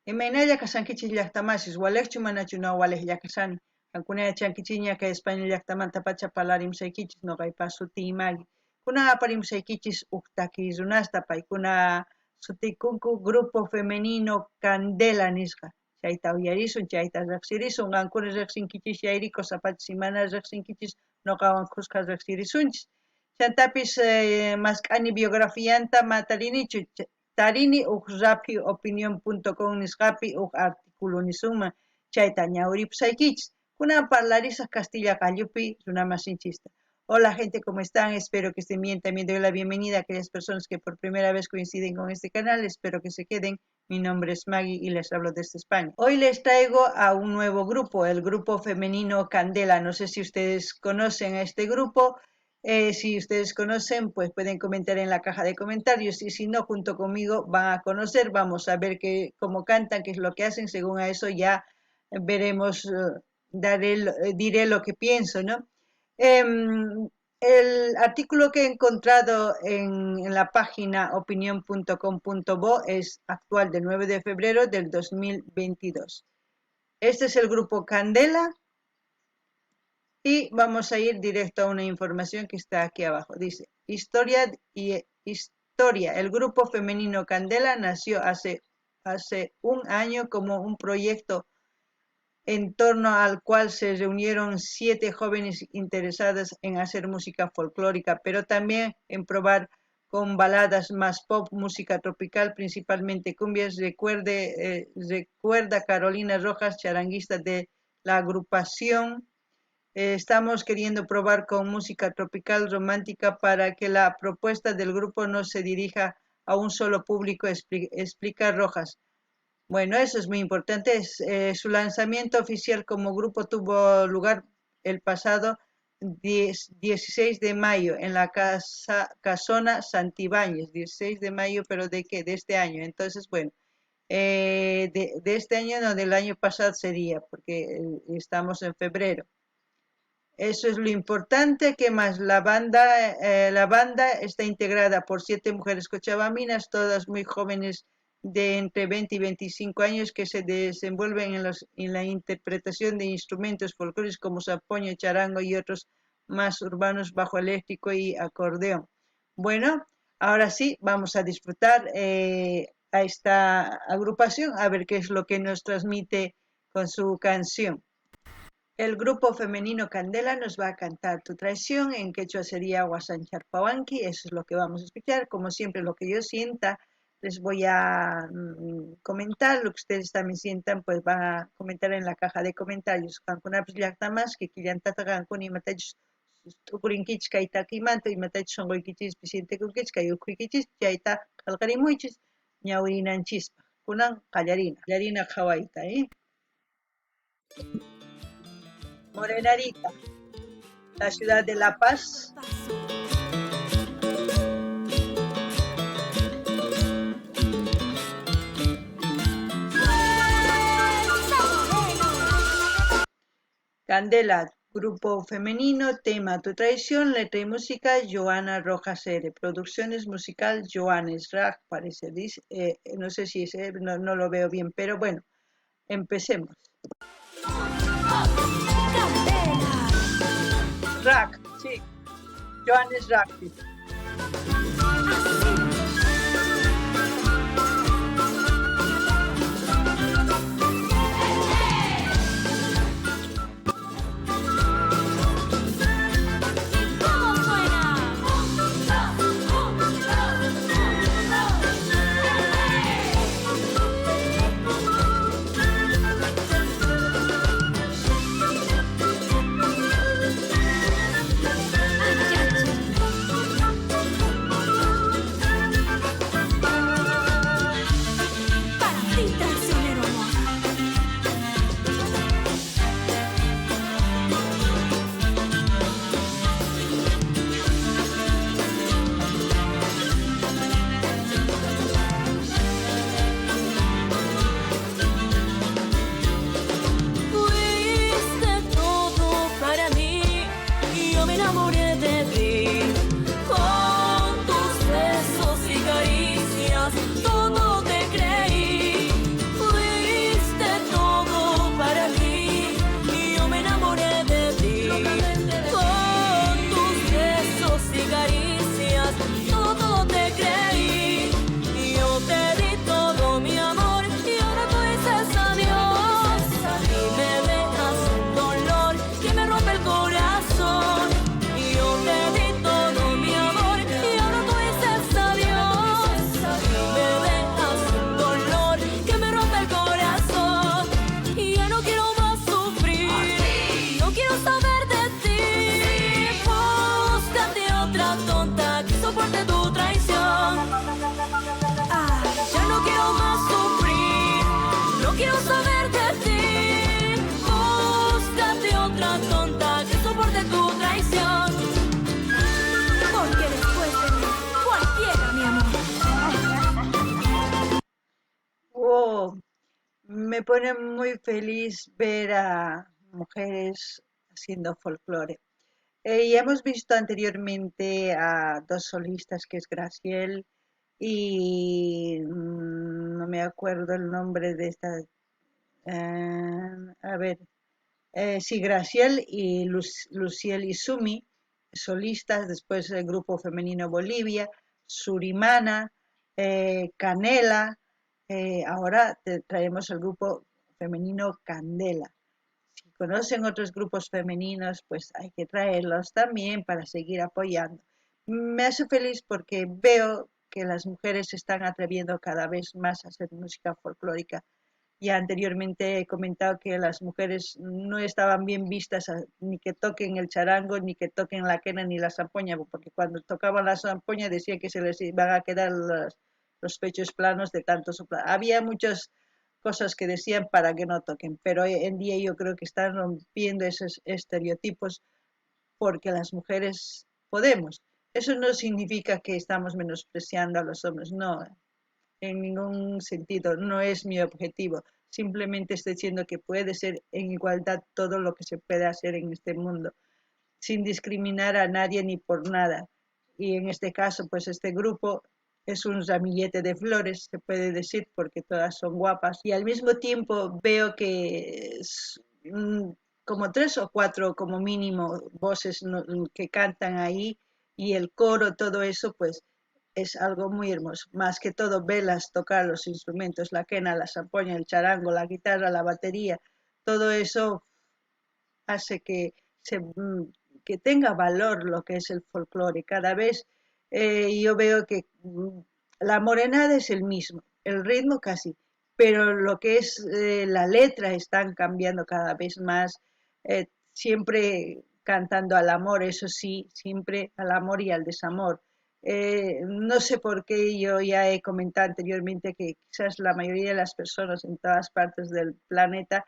Imaynalla kashankichis llaqtamasis walekchu manachu no walejlla kasani. Kankuna chankichiña ka España llaqtamanta pacha palarimsaykichis noqaypa suti imagi. Kuna aparimsaykichis uktaki runasta paykuna sutikunku Grupo Femenino Candela nisqa. Chayta uyarisun, chayta riqsirisun, qankuna riqsinkichis yayriko sapachis imana riqsinkichis noqawan khusqa riqsirisunchis. Chantapis mask'ani biografiyanta matarinichu tarini rapi opinion.com nisqapi artículo nisuma chayta ñawiripusaykichis. Kunan parlarisaq Castilla Qallupi runamasinchista. Hola gente, ¿cómo están? Espero que estén bien. También doy la bienvenida a aquellas personas que por primera vez coinciden con este canal. Espero que se queden. Mi nombre es Maggie y les hablo desde España. Hoy les traigo a un nuevo grupo, el grupo femenino Candela. No sé si ustedes conocen a este grupo. Si ustedes conocen, pues pueden comentar en la caja de comentarios. Y si no, junto conmigo van a conocer. Vamos a ver cómo cantan, qué es lo que hacen. Según a eso ya veremos, diré lo que pienso, ¿no? El artículo que he encontrado en la página opinion.com.bo es actual del 9 de febrero del 2022. Este es el grupo Candela y vamos a ir directo a una información que está aquí abajo. Dice, historia. El grupo femenino Candela nació hace un año como un proyecto en torno al cual se reunieron 7 jóvenes interesadas en hacer música folclórica, pero también en probar con baladas más pop, música tropical, principalmente cumbias. Recuerda Carolina Rojas, charanguista de la agrupación. Estamos queriendo probar con música tropical romántica para que la propuesta del grupo no se dirija a un solo público, explica Rojas. Bueno, eso es muy importante. Su lanzamiento oficial como grupo tuvo lugar el pasado 16 de mayo en la Casona Santibáñez. 16 de mayo, pero ¿de qué? De este año. Entonces, bueno, de este año, no, del año pasado sería, porque estamos en febrero. Eso es lo importante. ¿Qué más? La banda está integrada por 7 mujeres cochabaminas, todas muy jóvenes, de entre 20 y 25 años, que se desenvuelven en la interpretación de instrumentos folclóricos como zampoña, charango y otros más urbanos, bajo eléctrico y acordeón. Bueno, ahora sí, vamos a disfrutar a esta agrupación, a ver qué es lo que nos transmite con su canción. El grupo femenino Candela nos va a cantar Tu traición, en quechua sería Huasancharpawanqui. Eso es lo que vamos a escuchar. Como siempre, lo que yo sienta, les voy a comentar. Lo que ustedes también sientan, pues van a comentar en la caja de comentarios. Kankunapis llaqtamas, que quillantata kankuni matachus tukurinkichka itakimanto y matachus songoykichis pisientekunkichka yukuykichis chayta qalqarimuychis ñawirinanchispa. Kunan qallarina qhawaita, Morenarita, la ciudad de La Paz. Candela, grupo femenino, tema Tu traición, letra y música Joana Rojas R. Producciones musical Joanes Rag, parece, dice, no sé si es, no lo veo bien, pero bueno, empecemos. Rack, sí, Joanes Rack. Me pone muy feliz ver a mujeres haciendo folclore. Ya hemos visto anteriormente a dos solistas, que es Graciel y no me acuerdo el nombre de esta. A ver, sí, Graciel y Luciel y Sumi, solistas, después el grupo femenino Bolivia, Surimana, Canela, ahora traemos el grupo femenino Candela. Si conocen otros grupos femeninos, pues hay que traerlos también para seguir apoyando. Me hace feliz porque veo que las mujeres se están atreviendo cada vez más a hacer música folclórica. Ya anteriormente he comentado que las mujeres no estaban bien vistas ni que toquen el charango, ni que toquen la quena, ni la zampoña, porque cuando tocaban la zampoña decían que se les iban a quedar los pechos planos de tanto soplar. Había muchas cosas que decían para que no toquen, pero hoy en día yo creo que están rompiendo esos estereotipos porque las mujeres podemos. Eso no significa que estamos menospreciando a los hombres, no, en ningún sentido, no es mi objetivo. Simplemente estoy diciendo que puede ser en igualdad todo lo que se puede hacer en este mundo, sin discriminar a nadie ni por nada. Y en este caso, pues este grupo es un ramillete de flores, se puede decir, porque todas son guapas. Y al mismo tiempo veo que es, como tres o cuatro como mínimo voces que cantan ahí y el coro, todo eso, pues es algo muy hermoso. Más que todo, velas, tocar los instrumentos, la quena, la zampoña, el charango, la guitarra, la batería, todo eso hace que tenga valor lo que es el folclore. Cada vez yo veo que la morenada es el mismo, el ritmo casi, pero lo que es la letra están cambiando cada vez más, siempre cantando al amor, eso sí, siempre al amor y al desamor. No sé por qué yo ya he comentado anteriormente que quizás la mayoría de las personas en todas partes del planeta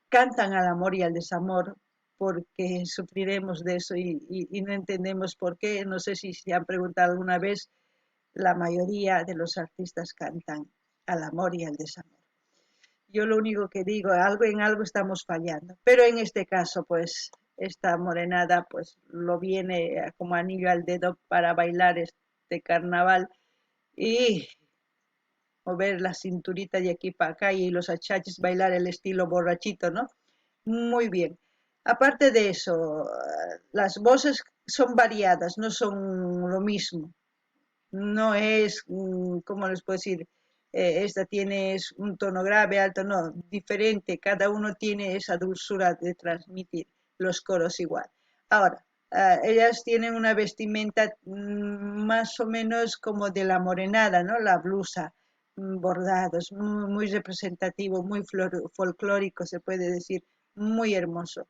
cantan al amor y al desamor porque sufriremos de eso y no entendemos por qué. No sé si se han preguntado alguna vez, la mayoría de los artistas cantan al amor y al desamor. Yo lo único que digo, algo en algo estamos fallando, pero en este caso, pues, esta morenada, pues, lo viene como anillo al dedo para bailar este carnaval y mover la cinturita de aquí para acá y los achaches bailar el estilo borrachito, ¿no? Muy bien. Aparte de eso, las voces son variadas, no son lo mismo. No es, ¿cómo les puedo decir? Esta tiene un tono grave, alto, no, diferente. Cada uno tiene esa dulzura de transmitir los coros igual. Ahora, ellas tienen una vestimenta más o menos como de la morenada, ¿no? La blusa, bordados, muy representativo, muy folclórico, se puede decir, muy hermoso.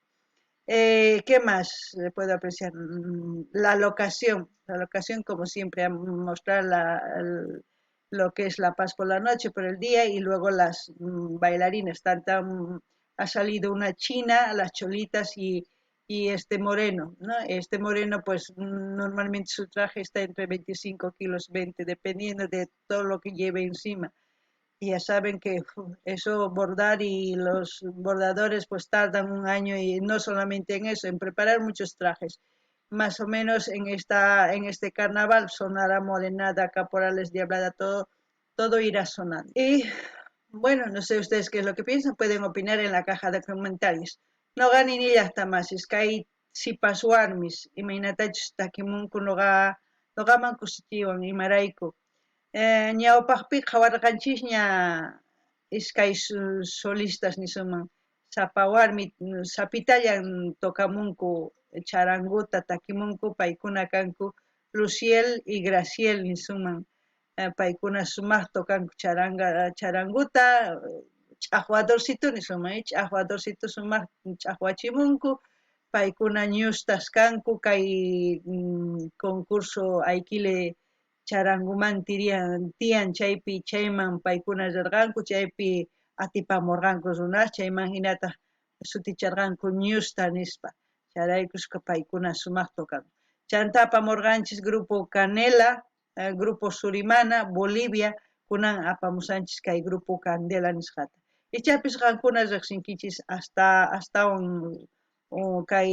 ¿Qué más le puedo apreciar? La locación como siempre, a mostrar lo que es la paz por la noche, por el día, y luego las bailarinas. Ha salido una china, las cholitas y este moreno, ¿no? Este moreno, pues normalmente su traje está entre 25 kilos, 20, dependiendo de todo lo que lleve encima. Y ya saben que eso bordar y los bordadores pues tardan un año y no solamente en eso, en preparar muchos trajes. Más o menos en este carnaval sonará morenada, caporales, diablada, todo irá sonando. Y bueno, no sé ustedes qué es lo que piensan, pueden opinar en la caja de comentarios. No ganin ni hasta más, es que hay si pasuarmis, imagínate, takimunku loga mankusitiwan, y maraiku. Ñawpaqpi qhawarqanchik ña iskay solistas nisuman sapa warmi sapitallan tokamunku charanguta takimunku paykuna kanku Luciel y Graciel nisuman paykuna sumaq tokanku charanguta ch'aqwadorcito nisuman ch'aqwadorcito sumaq ch'aqwachimunku paykuna ñustas kanku kay concurso Aykile charanguman tiyan chaypi chayman paykuna rirqanku chaypi atipamurqanku runas chayman hinata suticharqanku ñusta nispa charaykushka paykuna sumaq tukanku chanta apamurqanchis grupo Canela, grupo Surimana, Bolivia kunan apamusanchis kay grupo Candela nisqata Ichapis qankuna riqsinkichis hasta kay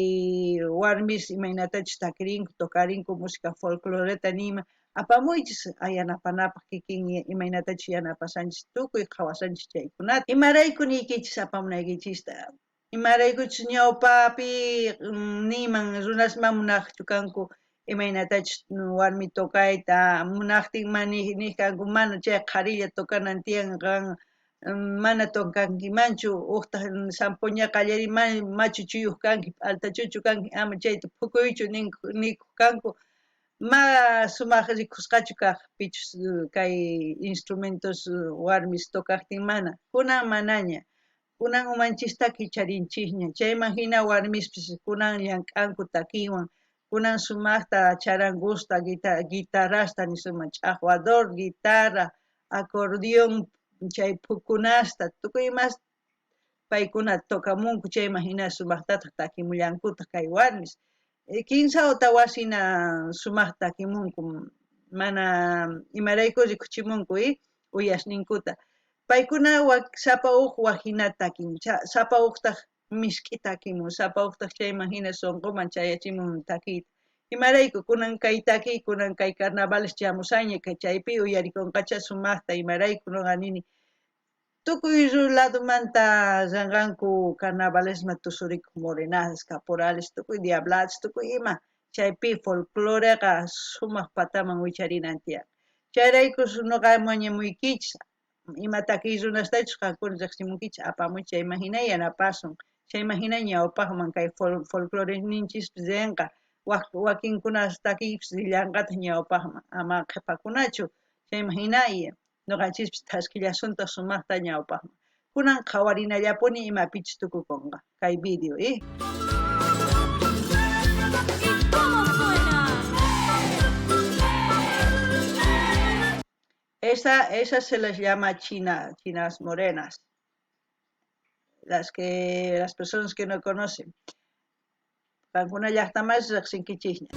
warmis imaynatachus takirinku tokarinku música folcloreta nima apamuychis yanapanapaq kikin imaynatachus yanapasanchis tukuy qhawasanchis chaykunata imarayku niykichis apamunaykichista imaraykuchus ñawpapi niman runasman munaqchu kanku imaynatachus warmi tukayta munaqtin niykanku mana chay qharilla tukanan tiyanqa mana tunkankimanchu uqta sampuña qallarin machuchuyuq kanki altachuchu kanki ama chayta phukuychu nikuq kanku ma sumaq rikusqachu kaq pichus kay instrumentos warmis tukaqtin mana kunan manaña kunan umanchista kicharinchikña chayman hina warmispis kunan llank'anku takiwan kunan sumaqta charan gusta guitarrasta nisunman ch'aqwador guitarra acordeon chay phukunasta tukuy imas paykuna tukamunku chayman hina sumaqtataq takimullankutaq kay warmis kinsa uta wasina sumaq takimunku mana imarayku rikuchimunku uyashninkuta paykuna sapa huk wajinata takin sapa huktaq misk'i takimun sapa huktaq chayman hina sunquman chayachimun takiyta imarayku kunan kay takiy kunan kay carnavales chamusaña chaypi uyarikunqacha sumaqta imarayku nuqa nini tukuy ladumanta llanqanku carnavalesman tusurikuq morenadas caporales tukuy diabladas tukuy ima chaypi folcloreqa sumaq pataman wicharinan tiyan chayraykus nuqa mañamuykichis ima takiy runastachus qankuna riqsimunkichis apamuy chayman hina yanapasun chayman hina ñawpaqman kay folclore ninchispis llenqa wakinkunas takiypis llanqata ñawpaqman ama qhipakunachu chayman hina nuqanchispis thask'illasuntaq sumaqta ñawpaqman kunan qhawarinallapuni imapichis tukukunqa kay video Esa se les llama chinas morenas. Las personas que no conocen. Alguna ya está más riqsinkichikña.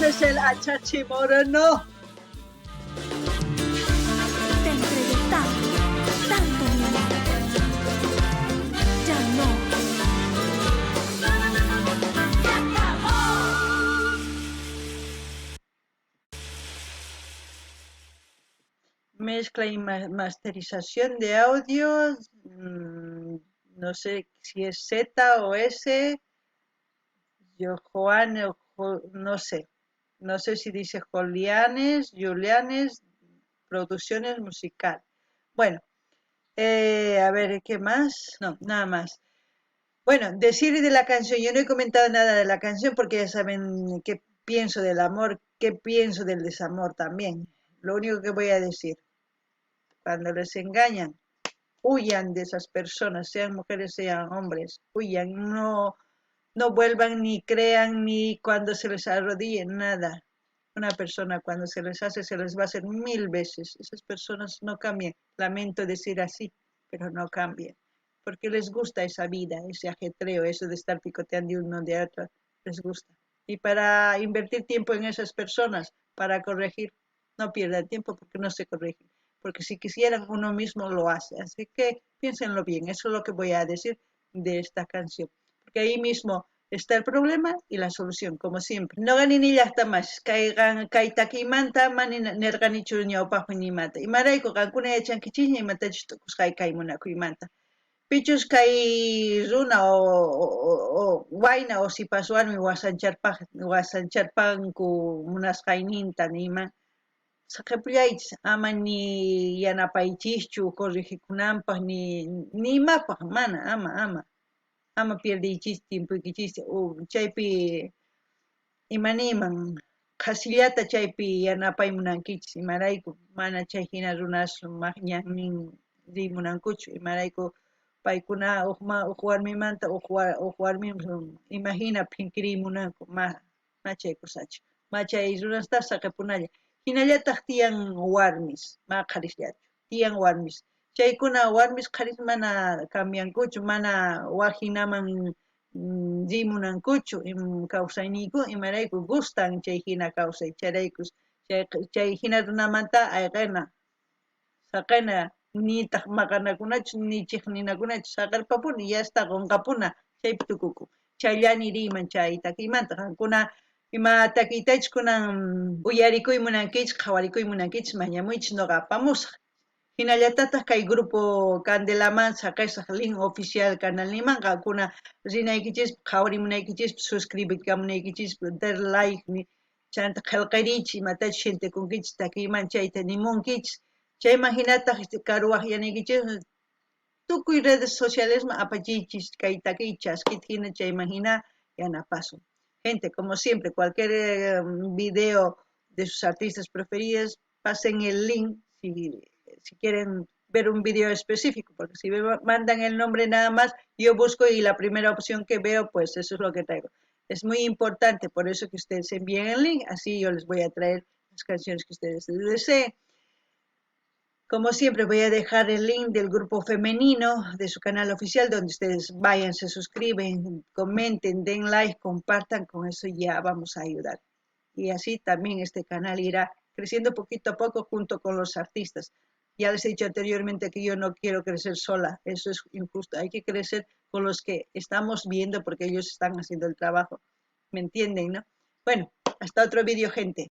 Es el Achachi Moreno. Te entregué tanto mi amor. Ya no. ¡Se acabó! Mezcla y masterización de audio. No sé si es Z o S. Juan, no sé. No sé si dice Julianes, producciones musical. Bueno, a ver, ¿qué más? No, nada más. Bueno, decir de la canción, yo no he comentado nada de la canción porque ya saben qué pienso del amor, qué pienso del desamor también. Lo único que voy a decir, cuando les engañan, huyan de esas personas, sean mujeres, sean hombres, huyan, no vuelvan ni crean ni cuando se les arrodillen, nada. Una persona cuando se les hace, se les va a hacer 1000 veces. Esas personas no cambian. Lamento decir así, pero no cambian. Porque les gusta esa vida, ese ajetreo, eso de estar picoteando uno de otro, les gusta. Y para invertir tiempo en esas personas, para corregir, no pierdan tiempo porque no se corrigen. Porque si quisieran, uno mismo lo hace. Así que piénsenlo bien, eso es lo que voy a decir de esta canción. Porque ahí mismo está el problema y la solución, como siempre. No ganin ni hasta más. Kaitaquimanta, mani nerganichu ñawpaqmi nimata. Imarayku qankuna yachankichikña imatachus tukusqay kaymunakuymanta. Pichus kay runa o wayna o sipaswanmi wasancharpanku munasqayninta nima. Saqepullaychis ama ni yanapaychischu corrigikunanpaq ni imapaq mana ama pierdiychis tiempuykichis chaypi imaniman qhasillata chaypi yanapay munankichis imarayku mana chay hina runas maqñaqnin rimunankuchu imarayku paykuna huk warmimanta huk warmi imagina phinkirimunanku ma chay kusachu ma chay runasta saqepunalla hinallataq tiyan warmis ma qharillachu tiyan warmis chaykuna warmis qharis mana cambiankuchu mana wak hinaman rimunankuchu kawsayniku imarayku gustan chay hina kawsay charaykus chay hina runamanta ayqina saqena nitaq maqanakunachu ni chiqninakunachu saqirpapuni yasta qunqapuna chaypi tukukun chayllani riyman chay takiymanta qankuna ima takiytaychis kunan uyarikuymunankichis qhawarikuymunankichis mañamuychis noqa apamusaq hinallatataq kay grupo Candelaman saqisaq link oficial canal niman qankuna rinaykichis qhawarimunaykichis suscribikamunaykichis dar like chanta qillqiriychis imatachus shintikunkichis takiyman chayta nimunkichis chayman hinataq karuwaq yanaykichis tukuy redes socialesman apachiychis kay takiy chaskita hina chayman hina yanapasun gente como siempre cualquier video de sus artistas preferidos pasen el link si quieren ver un video específico porque si me mandan el nombre nada más yo busco y la primera opción que veo pues eso es lo que traigo es muy importante por eso que ustedes envíen el link así yo les voy a traer las canciones que ustedes deseen. Como siempre voy a dejar el link del grupo femenino de su canal oficial donde ustedes vayan, se suscriben, comenten, den like, compartan, con eso ya vamos a ayudar. Y así también este canal irá creciendo poquito a poco junto con los artistas. Ya les he dicho anteriormente que yo no quiero crecer sola, eso es injusto, hay que crecer con los que estamos viendo porque ellos están haciendo el trabajo. ¿Me entienden, no? Bueno, hasta otro vídeo, gente.